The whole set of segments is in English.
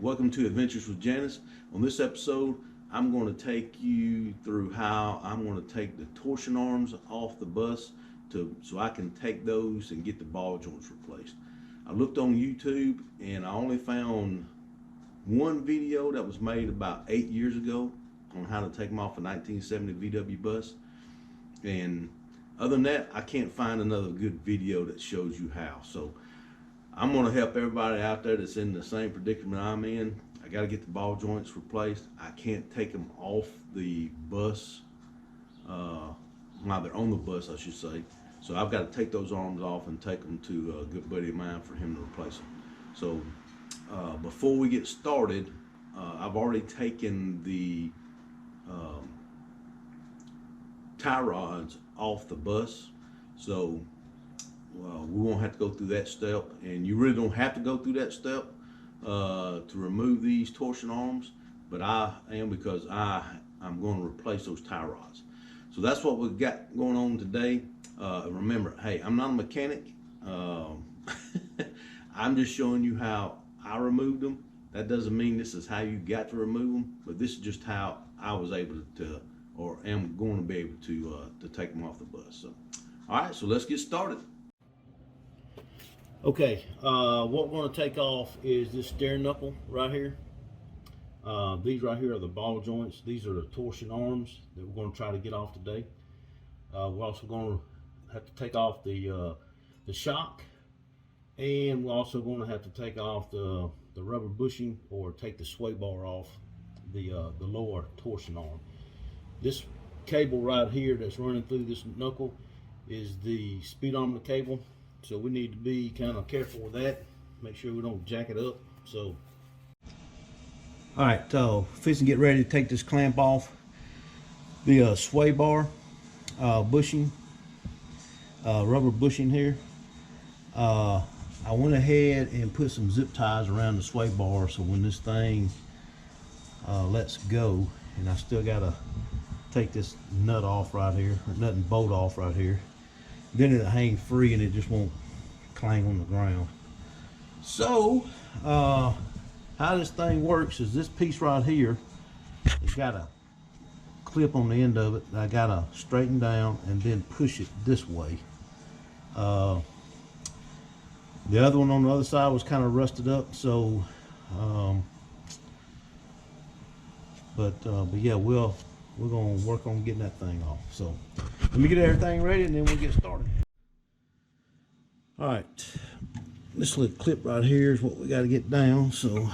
welcome to Adventures with Janis. On this episode, I'm going to take you through how I'm going to take the torsion arms off the bus so I can take those and get the ball joints replaced. I looked on YouTube and I only found one video that was made about 8 years ago on how to take them off a 1970 VW bus. And other than that, I can't find another good video that shows you how. So I'm going to help everybody out there that's in the same predicament I'm in. I got to get the ball joints replaced. I can't take them off the bus, while they're on the bus, I should say. So I've got to take those arms off and take them to a good buddy of mine for him to replace them. So before we get started, I've already taken the tie rods off the bus. So we won't have to go through that step, and you really don't have to go through that step to remove these torsion arms, but I am, because I'm going to replace those tie rods. So that's what we've got going on today. Remember, hey, I'm not a mechanic. I'm just showing you how I removed them. That doesn't mean this is how you got to remove them, but this is just how I was able to, or am going to be able to take them off the bus. So, all right, so let's get started. Okay, what we're going to take off is this steering knuckle right here. These right here are the ball joints. These are the torsion arms that we're going to try to get off today. We're also going to have to take off the shock, and we're also going to have to take off the rubber bushing, or take the sway bar off the lower torsion arm. This cable right here that's running through this knuckle is the speedometer cable. So we need to be kind of careful with that. Make sure we don't jack it up. So, all right, fixing to get ready to take this clamp off the sway bar bushing, rubber bushing here. I went ahead and put some zip ties around the sway bar, so when this thing lets go, and I still gotta take this nut off right here, or nut and bolt off right here. Then it'll hang free and it just won't clang on the ground. So how this thing works is this piece right here, it's got a clip on the end of it that I gotta straighten down and then push it this way. The other one on the other side was kind of rusted up, so but yeah, we're gonna work on getting that thing off. So let me get everything ready and then we'll get started. All right, this little clip right here is what we got to get down. So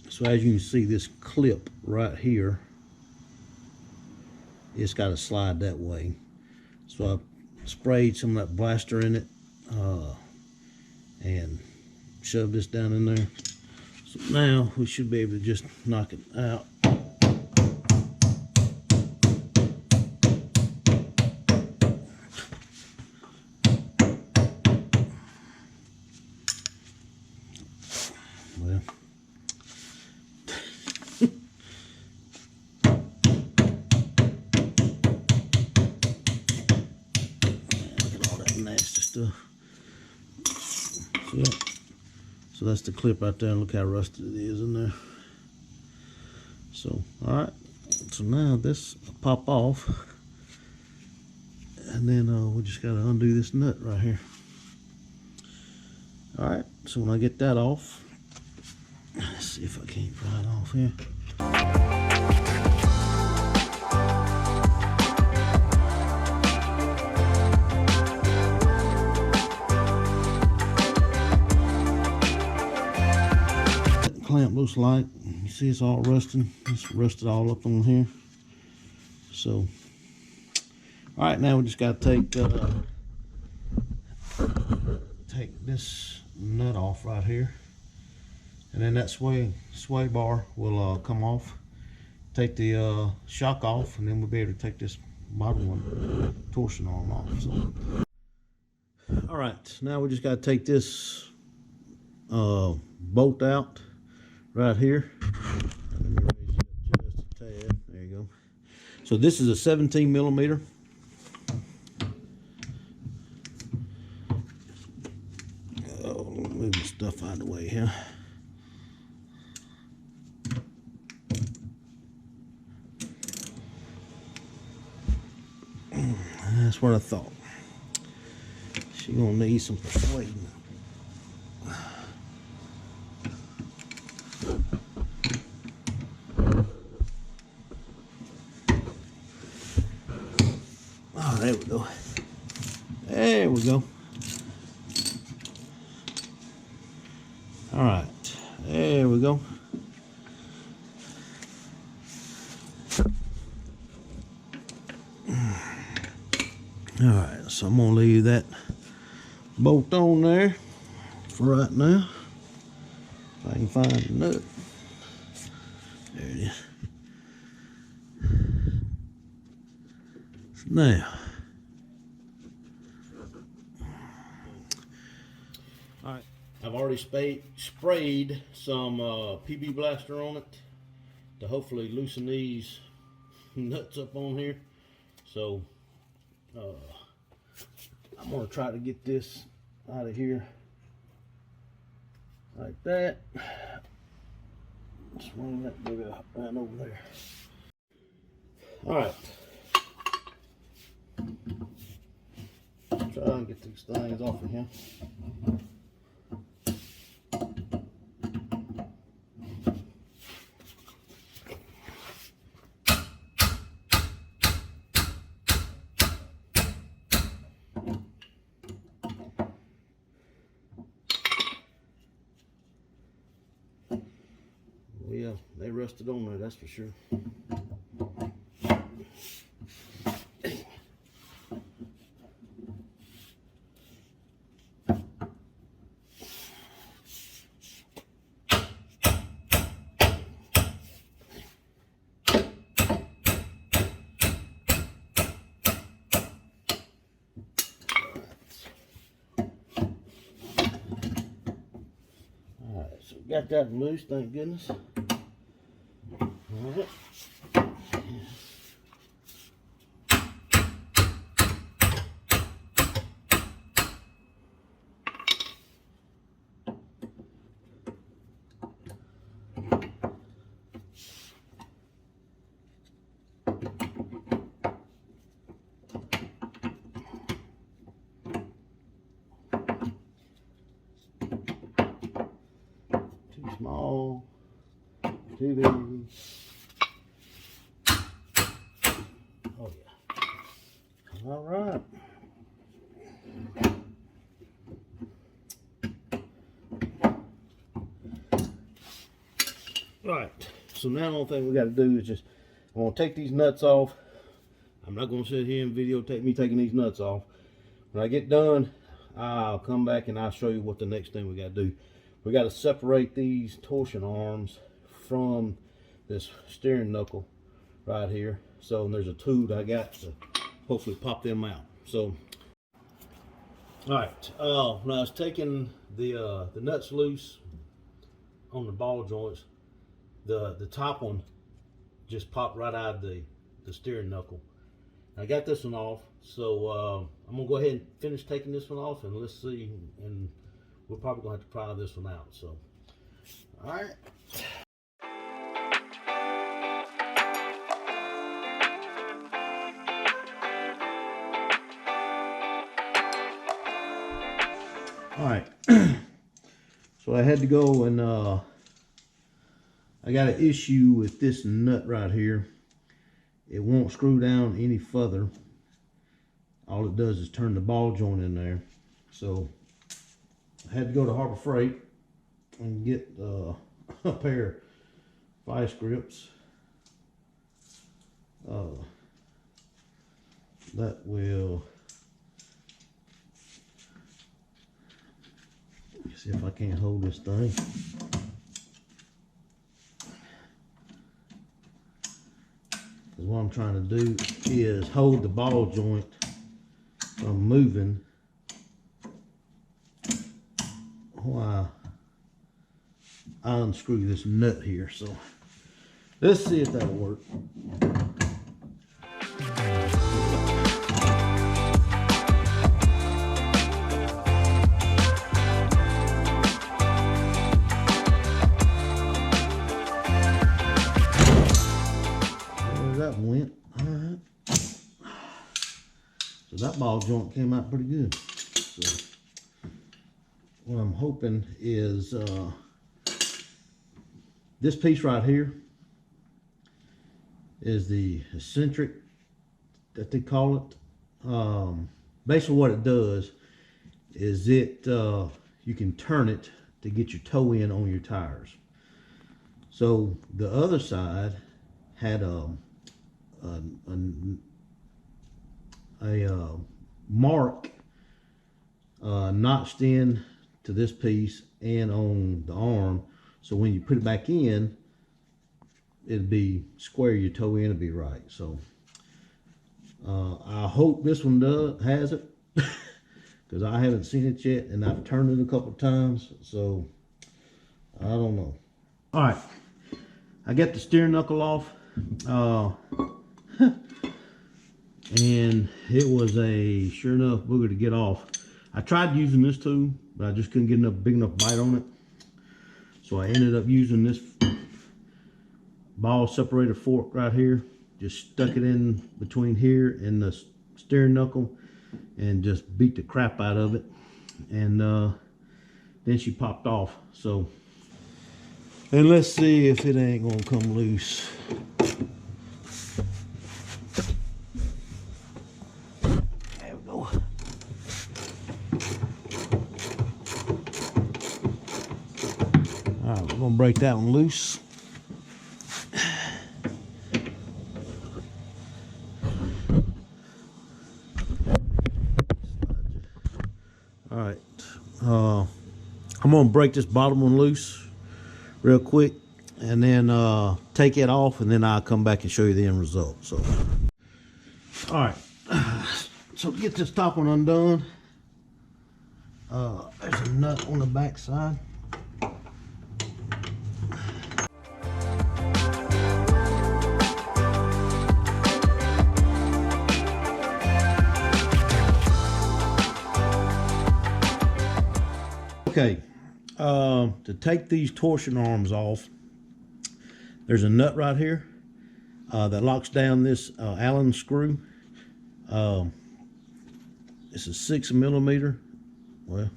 so as you can see, this clip right here, it's got to slide that way. So I sprayed some of that blaster in it and shoved this down in there. So now we should be able to just knock it out. Well, nasty stuff. So that's the clip right there. Look how rusted it is in there. So all right, so now this will pop off, and then we just got to undo this nut right here. All right, so when I get that off, let's see if I can't pry it off here. Clamp looks like, you see it's all rusting. It's rusted all up on here. So all right, now we just got to take this nut off right here, and then that sway bar will come off. take the shock off, and then we'll be able to take this bottom one torsion arm off. So, all right, now we just got to take this bolt out right here. Let me raise it up just a tad. There you go. So this is a 17 millimeter. Move the stuff out of the way here. That's what I thought. She's gonna need some persuading. Oh, there we go. There we go. All right, there we go. All right, so I'm gonna leave that bolt on there for right now. If I can find the nut. There it is. Now, all right, I've already sprayed some PB Blaster on it to hopefully loosen these nuts up on here. So I'm gonna try to get this out of here like that. Swing that baby right over there. All right. Try and get these things off of here. Yeah, they rusted on there, that's for sure. Alright, so we got that loose, thank goodness. All right. Too small, too big. Oh yeah. All right. All right. So now the only thing we got to do is just, I'm gonna take these nuts off. I'm not gonna sit here and videotape me taking these nuts off. When I get done, I'll come back and I'll show you what the next thing we got to do. We got to separate these torsion arms from this steering knuckle right here. So there's a tool that I got to hopefully pop them out. So, all right. When I was taking the nuts loose on the ball joints, the top one just popped right out of the steering knuckle. I got this one off, so I'm gonna go ahead and finish taking this one off, and let's see. And we're probably gonna have to pry this one out. So, all right. All right, so I had to go and I got an issue with this nut right here. It won't screw down any further. All it does is turn the ball joint in there. So I had to go to Harbor Freight and get a pair of vice grips that will, see if I can't hold this thing. Because what I'm trying to do is hold the ball joint from moving while I unscrew this nut here. So let's see if that'll work. That went. All right. So that ball joint came out pretty good. So what I'm hoping is this piece right here is the eccentric that they call it. Basically what it does is you can turn it to get your toe in on your tires. So the other side had a mark notched in to this piece and on the arm, so when you put it back in, it'd be square, your toe in would be right. So I hope this one has it because I haven't seen it yet, and I've turned it a couple times, so I don't know. All right, I got the steering knuckle off. And it was a sure enough booger to get off. I tried using this tool, but I just couldn't get enough big enough bite on it, so I ended up using this ball separator fork right here. Just stuck it in between here and the steering knuckle and just beat the crap out of it, and then she popped off. So, and let's see if it ain't gonna come loose. Alright, we're gonna break that one loose. Alright, I'm gonna break this bottom one loose real quick and then take it off, and then I'll come back and show you the end result. So, alright, so to get this top one undone, there's a nut on the back side. Okay, to take these torsion arms off, there's a nut right here that locks down this Allen screw. It's a 6 millimeter. Well,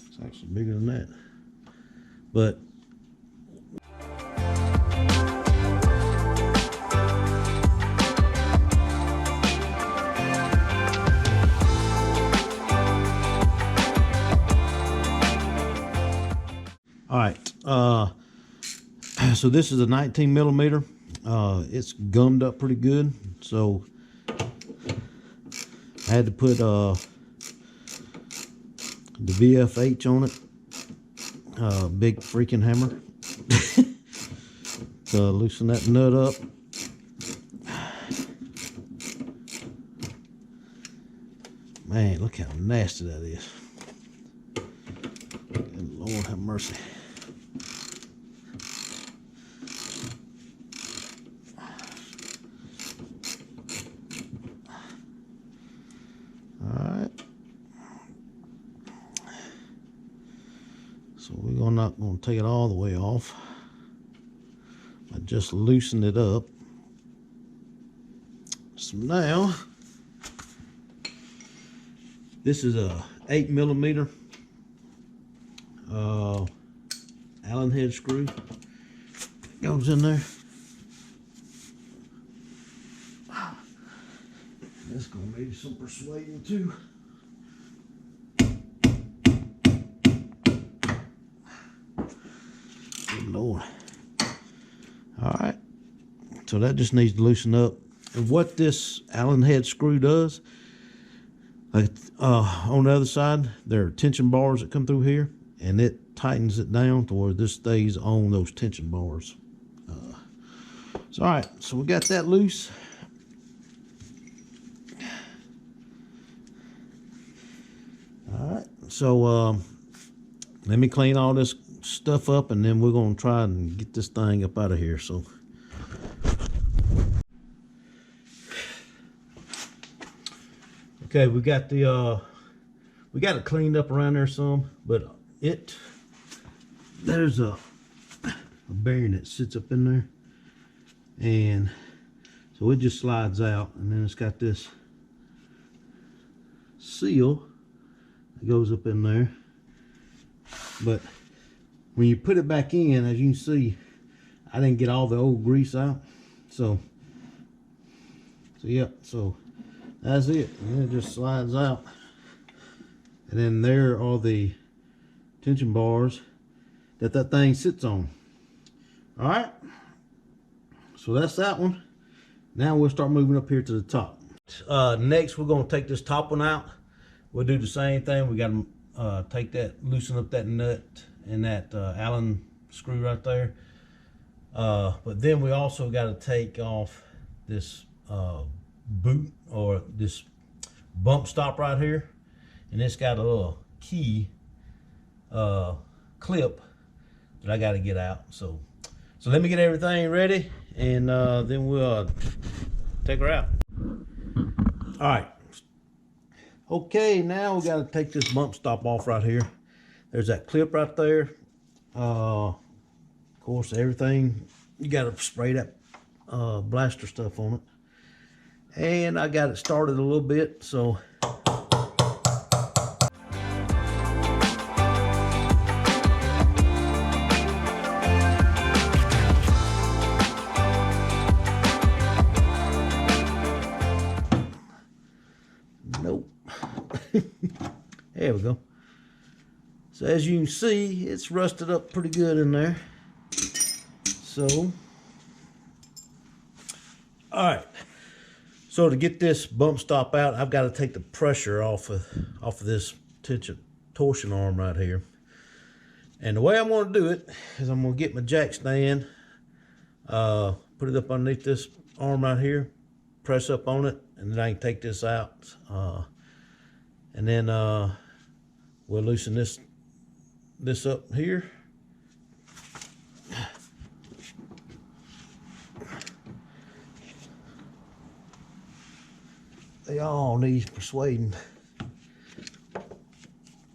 it's actually bigger than that. But all right, so this is a 19 millimeter. It's gummed up pretty good, so I had to put the VFH on it, big freaking hammer, to loosen that nut up. Man, look how nasty that is. Good Lord have mercy. Alright. So we're not going to take it all the way off. I just loosened it up. So now, this is a 8 millimeter Allen head screw. Goes in there. That's gonna need some persuading too. Good Lord. Alright. So that just needs to loosen up. And what this Allen head screw does, like on the other side, there are tension bars that come through here, and it tightens it down to where this stays on those tension bars. So, all right, so we got that loose. All right, so let me clean all this stuff up, and then we're gonna try and get this thing up out of here. So, okay, we got it cleaned up around there some, but there's a bearing that sits up in there, and so it just slides out, and then it's got this seal that goes up in there. But when you put it back in, as you can see, I didn't get all the old grease out. So yeah, so that's it. And it just slides out. And then there are the tension bars that thing sits on. All right. So that's that one. Now we'll start moving up here to the top. Next, we're going to take this top one out. We'll do the same thing. We got to take that, loosen up that nut and that Allen screw right there. But then we also got to take off this boot, or this bump stop right here, and it's got a little key clip that I got to get out. So let me get everything ready, and then we'll take her out. All right. Okay, now we got to take this bump stop off right here. There's that clip right there. Of course, everything, you got to spray that blaster stuff on it. And I got it started a little bit, so nope. There we go. So as you can see, it's rusted up pretty good in there. So, all right. So to get this bump stop out, I've got to take the pressure off of this torsion arm right here. And the way I'm going to do it is I'm going to get my jack stand, put it up underneath this arm right here, press up on it, and then I can take this out. And then we'll loosen this up here. They all need persuading.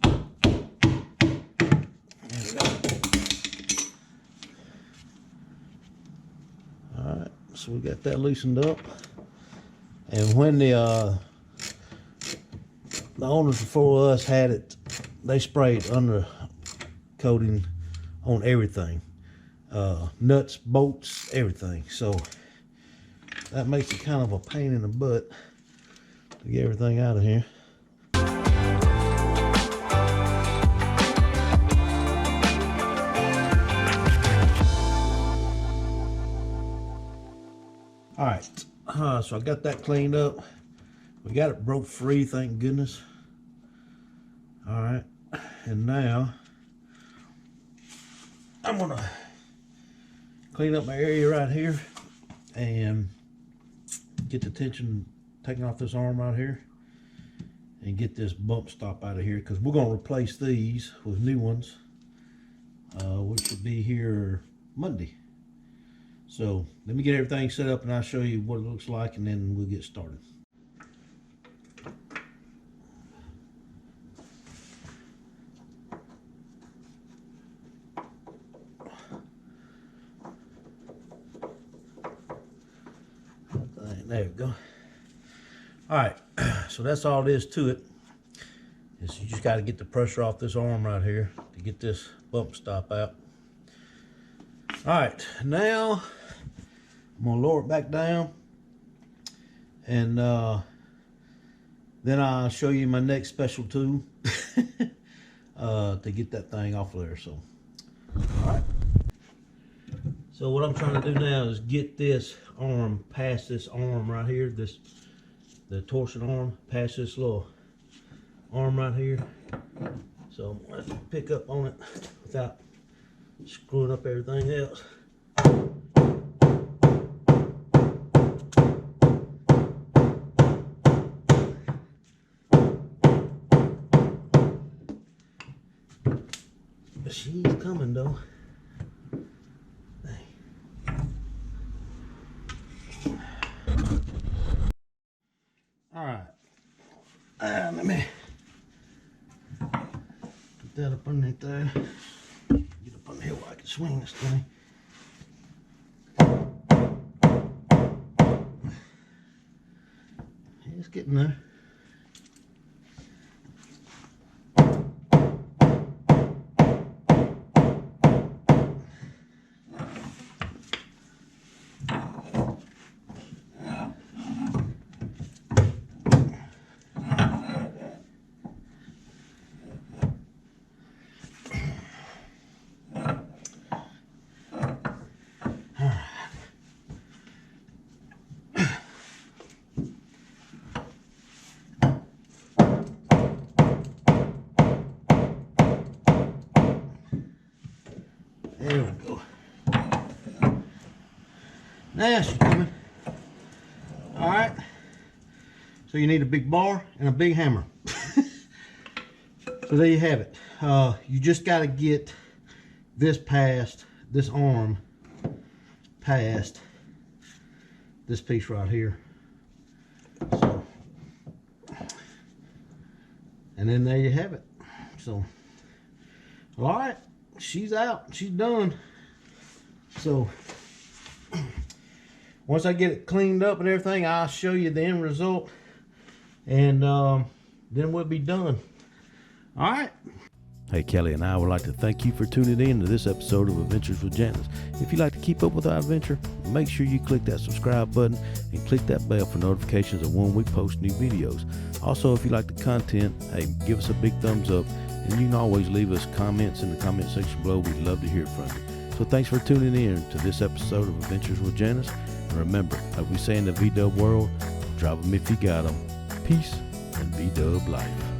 There we go. All right, so we got that loosened up. And when the owners before us had it, they sprayed under coating on everything, nuts, bolts, everything. So that makes it kind of a pain in the butt to get everything out of here. All right, so I got that cleaned up. We got it broke free, thank goodness. All right, and now I'm gonna clean up my area right here and get the tension taken off this arm right here, and get this bump stop out of here, because we're going to replace these with new ones, which will be here Monday. So let me get everything set up and I'll show you what it looks like, and then we'll get started. There we go. All right, so that's all there is to it. Is you just got to get the pressure off this arm right here to get this bump stop out. All right, now I'm gonna lower it back down, and then I'll show you my next special tool to get that thing off of there. So, all right. So what I'm trying to do now is get this arm past this arm right here, the torsion arm, past this little arm right here. So I'm going to pick up on it without screwing up everything else. coming though. All right. Let me put that up underneath there. Get up on the hill where I can swing this thing. It's getting there. There we go. Now she's coming. All right. So you need a big bar and a big hammer. So there you have it. You just got to get this past, this arm past this piece right here. So, and then there you have it. So, all right. She's out. She's done. So once I get it cleaned up and everything, I'll show you the end result, and then we'll be done. All right. Hey, Kelly and I would like to thank you for tuning in to this episode of Adventures with Janis. If you'd like to keep up with our adventure, make sure you click that subscribe button and click that bell for notifications of when we post new videos. Also, if you like the content, hey, give us a big thumbs up. And you can always leave us comments in the comment section below. We'd love to hear from you. So thanks for tuning in to this episode of Adventures with Janis. And remember, like we say in the V-Dub world, drop them if you got them. Peace and V-Dub life.